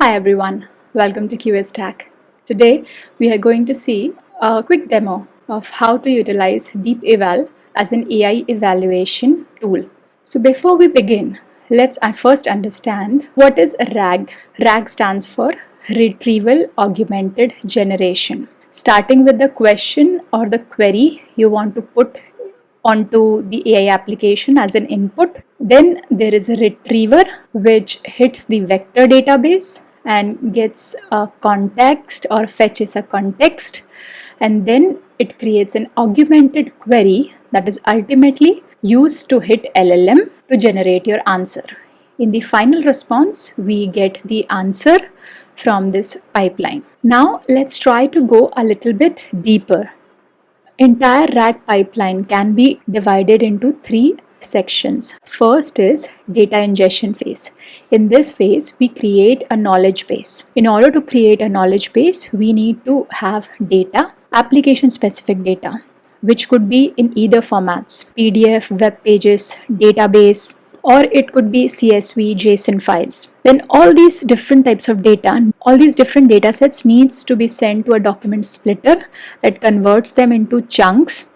Hi everyone, welcome to QA Stack. Today we are going to see a quick demo of how to utilize DeepEval as an AI evaluation tool. So before we begin, let's first understand what is RAG. RAG stands for Retrieval Augmented Generation. Starting with the question or the query you want to put onto the AI application as an input. Then there is a retriever which hits the vector database and gets a context or fetches a context, and then it creates an augmented query that is ultimately used to hit LLM to generate your answer. In the final response, we get the answer from this pipeline. Now let's try to go a little bit deeper. Entire RAG pipeline can be divided into three sections. First is data ingestion phase. In this phase, we create a knowledge base. In order to create a knowledge base, we need to have data, application specific data, which could be in either formats: PDF, web pages, database, or it could be CSV, JSON files. Then all these different types of data, all these different data sets needs to be sent to a document splitter that converts them into chunks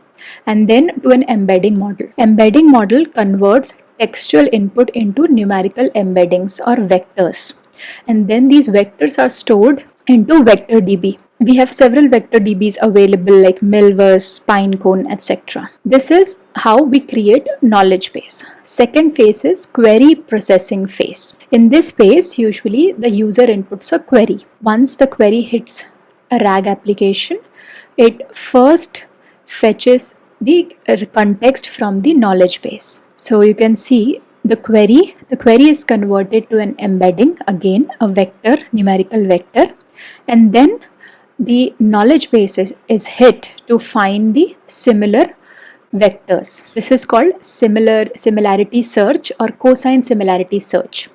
and then to an embedding model. Embedding model converts textual input into numerical embeddings or vectors. And then these vectors are stored into VectorDB. We have several vector DBs available like Milvus, Pinecone, etc. This is how we create knowledge base. Second phase is query processing phase. In this phase, usually the user inputs a query. Once the query hits a RAG application, it first fetches the context from the knowledge base. So you can see the query is converted to an embedding, again a vector, numerical vector, and then the knowledge base is hit to find the similar vectors. This is called similarity search or cosine similarity search.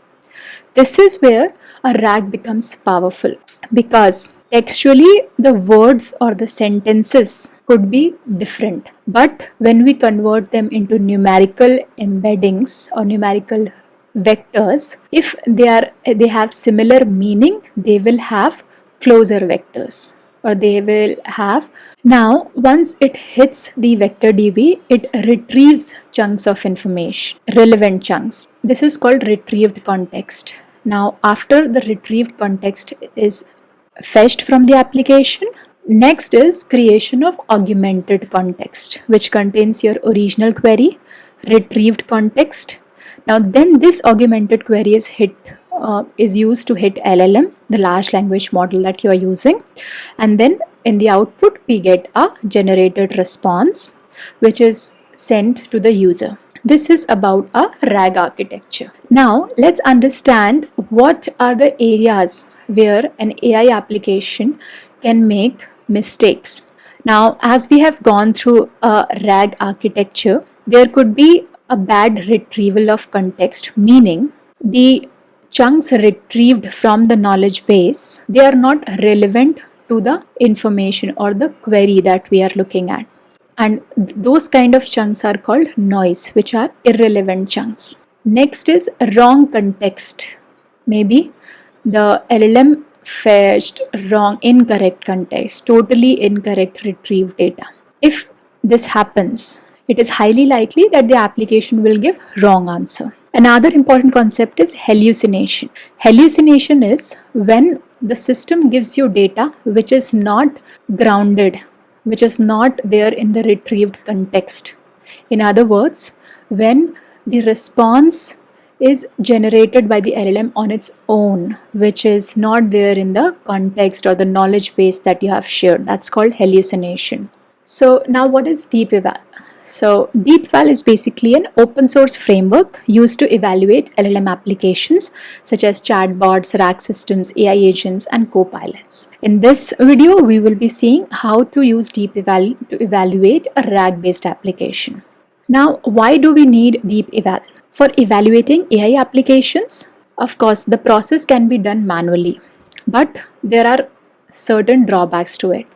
This is where a RAG becomes powerful because textually the words or the sentences could be different, but when we convert them into numerical embeddings or numerical vectors, if they have similar meaning, they will have closer vectors, or they will have. Now once it hits the vector DB, it retrieves chunks of information, relevant chunks. This is called retrieved context. Now after the retrieved context is fetched from the application, next is creation of augmented context, which contains your original query, retrieved context. Now then this augmented query is used to hit LLM, the large language model that you are using, and then in the output we get a generated response which is sent to the user. This is about a RAG architecture. Now let's understand what are the areas where an AI application can make mistakes. Now as we have gone through a RAG architecture, there could be a bad retrieval of context, meaning the chunks retrieved from the knowledge base, they are not relevant to the information or the query that we are looking at. And those kind of chunks are called noise, which are irrelevant chunks. Next is wrong context. Maybe the LLM fetched incorrect context, totally incorrect retrieved data. If this happens, it is highly likely that the application will give wrong answer. Another important concept is hallucination. Hallucination is when the system gives you data which is not grounded, which is not there in the retrieved context. In other words, when the response is generated by the LLM on its own, which is not there in the context or the knowledge base that you have shared. That's called hallucination. So now what is DeepEval? So DeepEval is basically an open source framework used to evaluate LLM applications such as chatbots, RAG systems, AI agents, and copilots. In this video, we will be seeing how to use DeepEval to evaluate a RAG-based application. Now, why do we need DeepEval? For evaluating AI applications, of course, the process can be done manually, but there are certain drawbacks to it.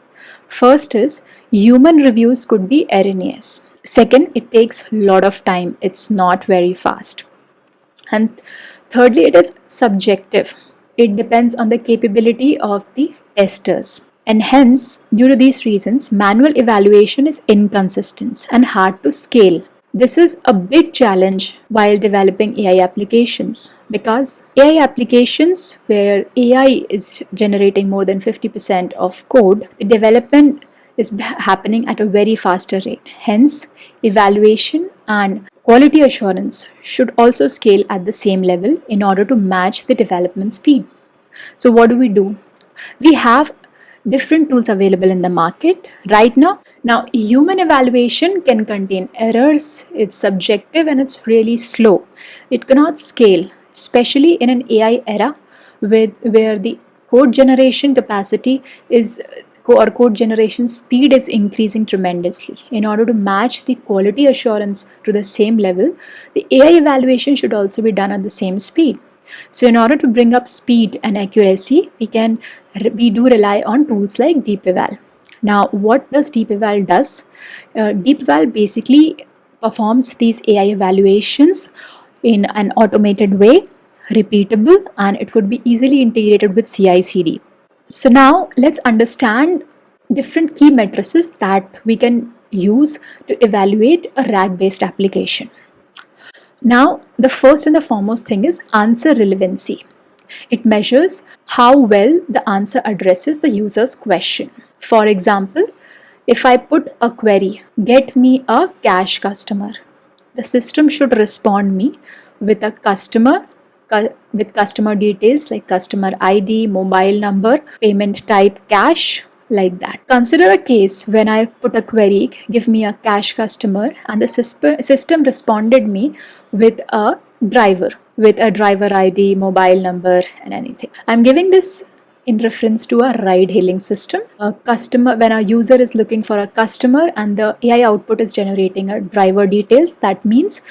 First is human reviews could be erroneous. Second, it takes a lot of time. It's not very fast. And thirdly, it is subjective. it depends on the capability of the testers. And hence, due to these reasons, manual evaluation is inconsistent and hard to scale. This is a big challenge while developing AI applications, because AI applications where AI is generating more than 50% of code, the development is happening at a very faster rate. Hence, evaluation and quality assurance should also scale at the same level in order to match the development speed. So what do? We have different tools available in the market right now. Now, human evaluation can contain errors, it's subjective, and it's really slow. It cannot scale, especially in an AI era where the code generation capacity is or code generation speed is increasing tremendously. In order to match the quality assurance to the same level, the AI evaluation should also be done at the same speed. So in order to bring up speed and accuracy, we do rely on tools like DeepEval. Now, what does DeepEval does? DeepEval basically performs these AI evaluations in an automated way, repeatable, and it could be easily integrated with CI/CD. So now let's understand different key matrices that we can use to evaluate a RAG-based application. Now, the first and the foremost thing is answer relevancy. It measures how well the answer addresses the user's question. For example, if I put a query, get me a cash customer, the system should respond me with a customer details like customer ID, mobile number, payment type cash, like that. Consider a case when I put a query, give me a cash customer, and the system responded me with a driver ID, mobile number, and anything. I'm giving this in reference to a ride hailing system. When a user is looking for a customer and the AI output is generating a driver details, that means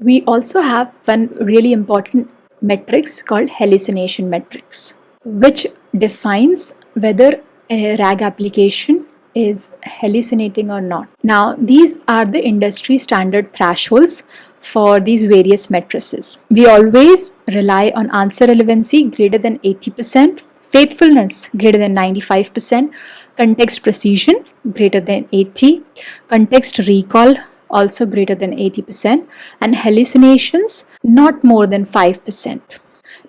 we also have one really important metrics called hallucination metrics, which defines whether a RAG application is hallucinating or not. Now, these are the industry standard thresholds for these various matrices. We always rely on answer relevancy greater than 80%, faithfulness greater than 95%, context precision greater than 80%, context recall also greater than 80%, and hallucinations not more than 5%.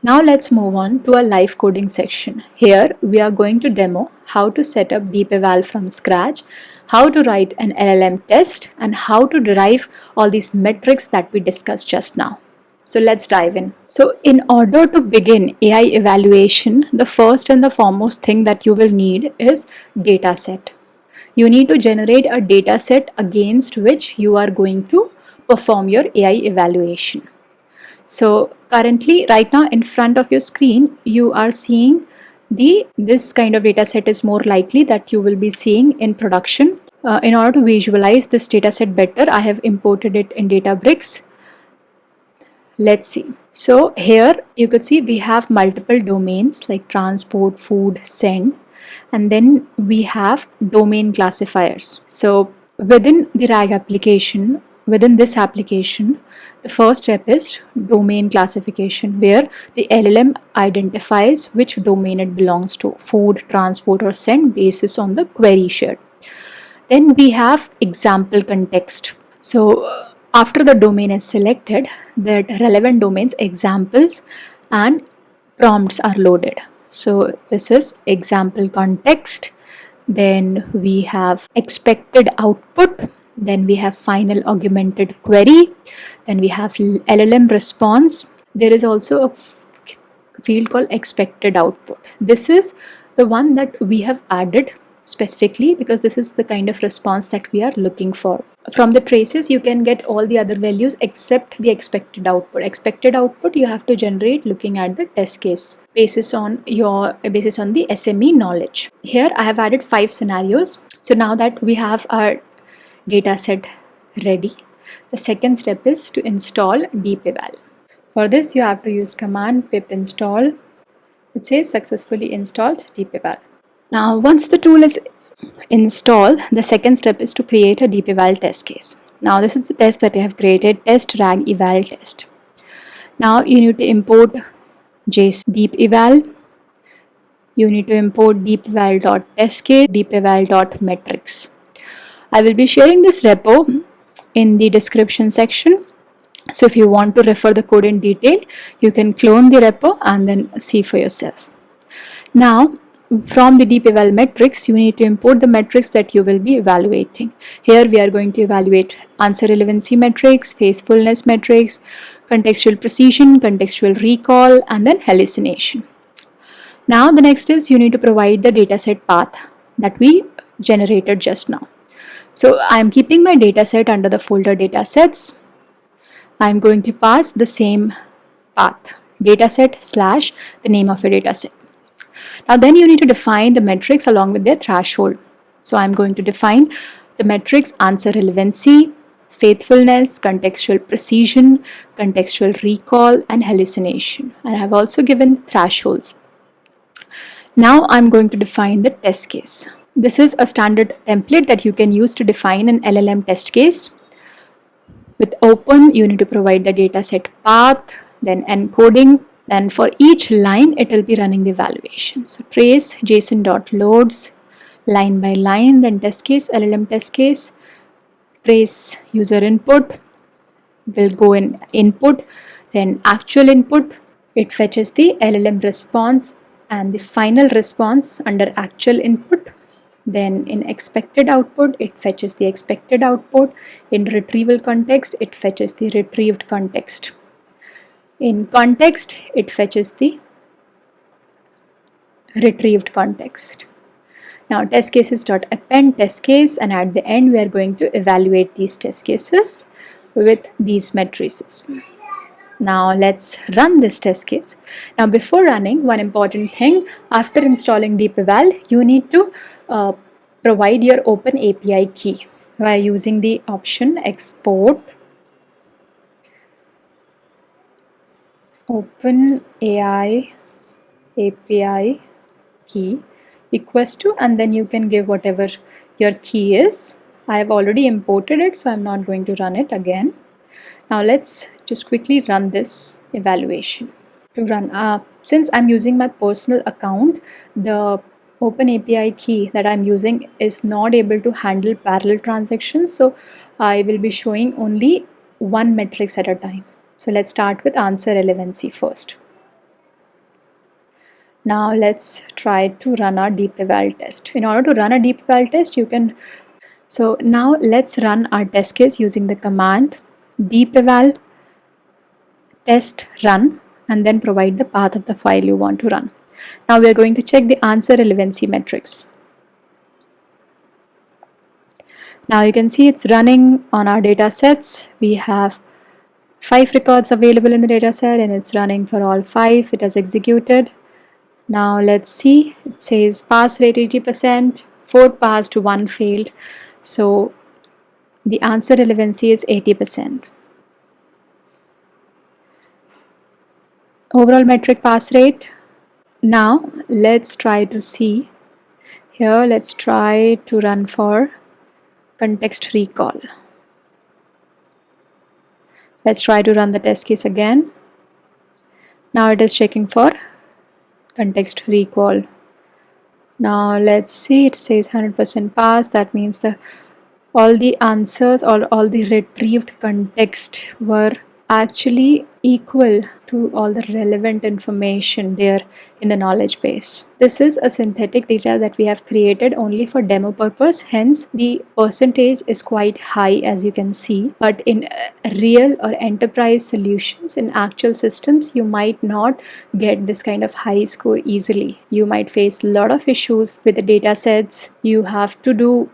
Now let's move on to a live coding section. Here we are going to demo how to set up DeepEval from scratch, how to write an LLM test, and how to derive all these metrics that we discussed just now. So let's dive in. So in order to begin AI evaluation, the first and the foremost thing that you will need is data set. You need to generate a data set against which you are going to perform your AI evaluation. So currently, right now in front of your screen, you are seeing this kind of data set is more likely that you will be seeing in production. In order to visualize this data set better, I have imported it in Databricks. Let's see. So here you could see we have multiple domains like transport, food, send, and then we have domain classifiers. So within the RAG application, within this application, the first step is domain classification, where the LLM identifies which domain it belongs to, food, transport, or send, basis on the query shared. Then we have example context. So after the domain is selected, that relevant domains, examples, and prompts are loaded. So this is example context. Then we have expected output. Then we have final augmented query. Then we have LLM response. There is also a field called expected output. This is the one that we have added specifically because this is the kind of response that we are looking for. From the traces, you can get all the other values except the expected output. Expected output you have to generate looking at the test case basis on the SME knowledge. Here I have added 5 scenarios. So now that we have our data set ready, the second step is to install DeepEval. For this you have to use command pip install. It says successfully installed DeepEval. Now once the tool is installed, the second step is to create a DeepEval test case. Now this is the test that I have created, test RAG eval test. Now you need to import DeepEval. you need to import deepeval.testcase, deepeval.metrics. I will be sharing this repo in the description section. So if you want to refer the code in detail, you can clone the repo and then see for yourself. Now, from the deepeval metrics, you need to import the metrics that you will be evaluating. Here we are going to evaluate answer relevancy metrics, faithfulness metrics, contextual precision, contextual recall, and then hallucination. Now the next is you need to provide the dataset path that we generated just now. So I am keeping my dataset under the folder datasets. I am going to pass the same path, dataset / the name of your dataset. Now then you need to define the metrics along with their threshold. So I'm going to define the metrics answer relevancy, faithfulness, contextual precision, contextual recall, and hallucination. And I have also given thresholds. Now I'm going to define the test case. This is a standard template that you can use to define an LLM test case. With open, you need to provide the dataset path, then encoding. Then for each line, it will be running the evaluation. So trace json.loads line by line, then test case, LLM test case, trace user input will go in input, then actual input, it fetches the LLM response and the final response under actual input. Then in expected output, it fetches the expected output. In retrieval context, it fetches the retrieved context. In context, it fetches the retrieved context. Now test cases.append test case, and at the end we are going to evaluate these test cases with these matrices. Now let's run this test case. Now before running, one important thing, after installing deepeval, you need to provide your open API key by using the option export open AI API key equals to, and then you can give whatever your key is. I have already imported it, so I'm not going to run it again. Now let's just quickly run this evaluation. To run, since I'm using my personal account, the open API key that I'm using is not able to handle parallel transactions, so I will be showing only one metrics at a time. So let's start with answer relevancy first. Now let's try to run our deepeval test. In order to run a deepeval test, so now let's run our test case using the command deepeval test run, and then provide the path of the file you want to run. Now we are going to check the answer relevancy metrics. Now you can see it's running on our data sets. We have 5 records available in the data set, and it's running for all 5. It has executed. Now let's see, it says pass rate 80%, 4 passed, 1 failed. So the answer relevancy is 80%. Overall metric pass rate. Now let's try to see here. Let's try to run for context recall. Let's try to run the test case again. Now it is checking for context recall. Now let's see, it says 100% pass. That means all the answers or all the retrieved context were actually equal to all the relevant information there in the knowledge base. This is a synthetic data that we have created only for demo purpose, hence the percentage is quite high, as you can see. But in real or enterprise solutions, in actual systems, you might not get this kind of high score easily. You might face a lot of issues with the data sets. You have to do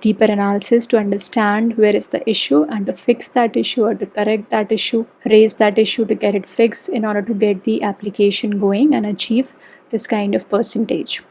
deeper analysis to understand where is the issue, and to fix that issue or to correct that issue, raise that issue to get it fixed in order to get the application going and achieve this kind of percentage.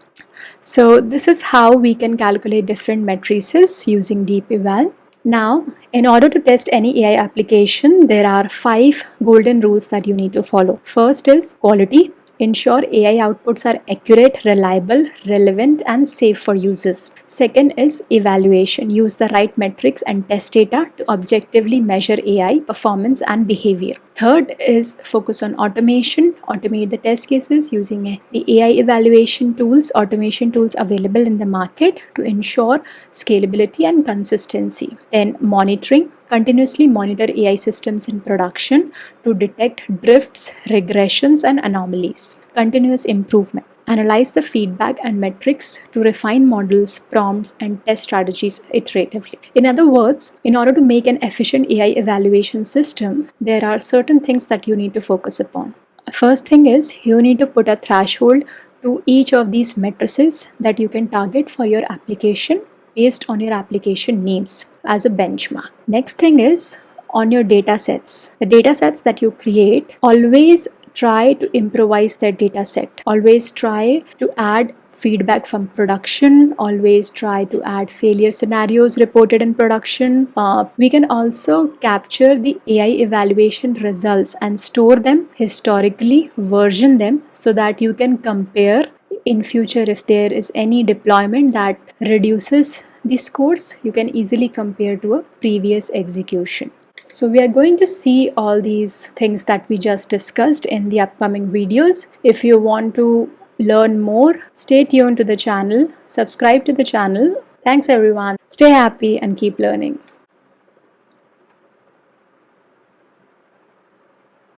So this is how we can calculate different matrices using deepeval. Now, in order to test any AI application, there are 5 golden rules that you need to follow. First is quality. ensure AI outputs are accurate, reliable, relevant, and safe for users. Second is evaluation. Use the right metrics and test data to objectively measure AI performance and behavior. Third is focus on automation. Automate the test cases using the AI evaluation tools, automation tools available in the market to ensure scalability and consistency. Then monitoring. Continuously monitor AI systems in production to detect drifts, regressions, and anomalies. Continuous improvement. Analyze the feedback and metrics to refine models, prompts, and test strategies iteratively. In other words, in order to make an efficient AI evaluation system, there are certain things that you need to focus upon. First thing is you need to put a threshold to each of these matrices that you can target for your application based on your application needs as a benchmark. Next thing is on your data sets. The data sets that you create, always try to improvise that data set. Always try to add feedback from production. Always try to add failure scenarios reported in production. We can also capture the AI evaluation results and store them historically, version them so that you can compare in future. If there is any deployment that reduces the scores, you can easily compare to a previous execution. So we are going to see all these things that we just discussed in the upcoming videos. If you want to learn more, stay tuned to the channel, subscribe to the channel. Thanks everyone. Stay happy and keep learning.